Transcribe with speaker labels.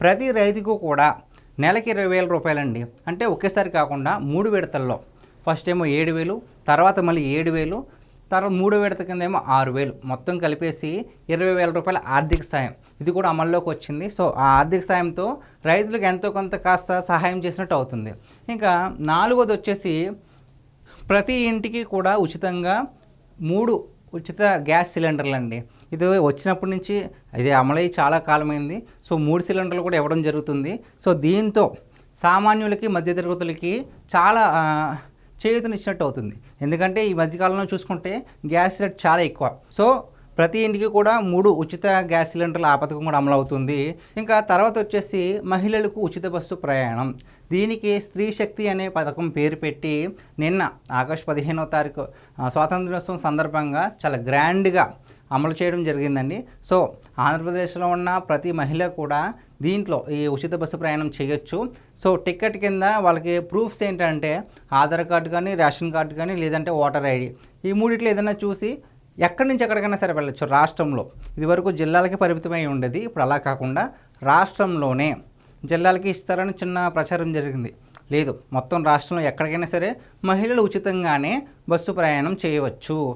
Speaker 1: ప్రతి రైతుకు కూడా నెలకి 20,000 రూపాయలండి. అంటే ఒకేసారి కాకుండా 3 విడతల్లో ఫస్ట్ ఏమో 7,000, తర్వాత మళ్ళీ 7,000, తర్వాత మూడో విడత కిందేమో 6,000 మొత్తం కలిపేసి 20,000 రూపాయల ఆర్థిక సాయం ఇది కూడా అమల్లోకి వచ్చింది. సో ఆ ఆర్థిక సాయంతో రైతులకు ఎంతో కొంత కాస్త సహాయం చేసినట్టు అవుతుంది. ఇంకా నాలుగోది వచ్చేసి ప్రతి ఇంటికి కూడా ఉచితంగా 3 ఉచిత గ్యాస్ సిలిండర్లు అండి. ఇది వచ్చినప్పటి నుంచి ఇది అమలై చాలా కాలమైంది. సో 3 సిలిండర్లు కూడా ఇవ్వడం జరుగుతుంది. సో దీంతో సామాన్యులకి మధ్యతరగతులకి చాలా చేయూతనిచ్చినట్టు అవుతుంది. ఎందుకంటే ఈ మధ్యకాలంలో చూసుకుంటే గ్యాస్ రేట్ చాలా ఎక్కువ. సో ప్రతి ఇంటికి కూడా 3 ఉచిత గ్యాస్ సిలిండర్లు ఆ పథకం కూడా అమలవుతుంది. ఇంకా తర్వాత వచ్చేసి మహిళలకు ఉచిత బస్సు ప్రయాణం. దీనికి స్త్రీ శక్తి అనే పథకం పేరు పెట్టి నిన్న ఆగస్టు 15వ తారీఖు స్వాతంత్ర దినోత్సవం సందర్భంగా చాలా గ్రాండ్గా అమలు చేయడం జరిగిందండి. సో ఆంధ్రప్రదేశ్లో ఉన్న ప్రతి మహిళ కూడా దీంట్లో ఈ ఉచిత బస్సు ప్రయాణం చేయొచ్చు. సో టికెట్ కింద వాళ్ళకి ప్రూఫ్స్ ఏంటంటే ఆధార్ కార్డు కానీ, రేషన్ కార్డు కానీ, లేదంటే ఓటర్ ఐడి, ఈ మూడిట్లో ఏదైనా చూసి ఎక్కడి నుంచి ఎక్కడికైనా సరే వెళ్ళొచ్చు రాష్ట్రంలో. ఇదివరకు జిల్లాలకి పరిమితమై ఉండేది, ఇప్పుడు అలా కాకుండా రాష్ట్రంలోనే జిల్లాలకి ఇస్తారని చిన్న ప్రచారం జరిగింది. లేదు, మొత్తం రాష్ట్రంలో ఎక్కడికైనా సరే మహిళలు ఉచితంగానే బస్సు ప్రయాణం చేయవచ్చు.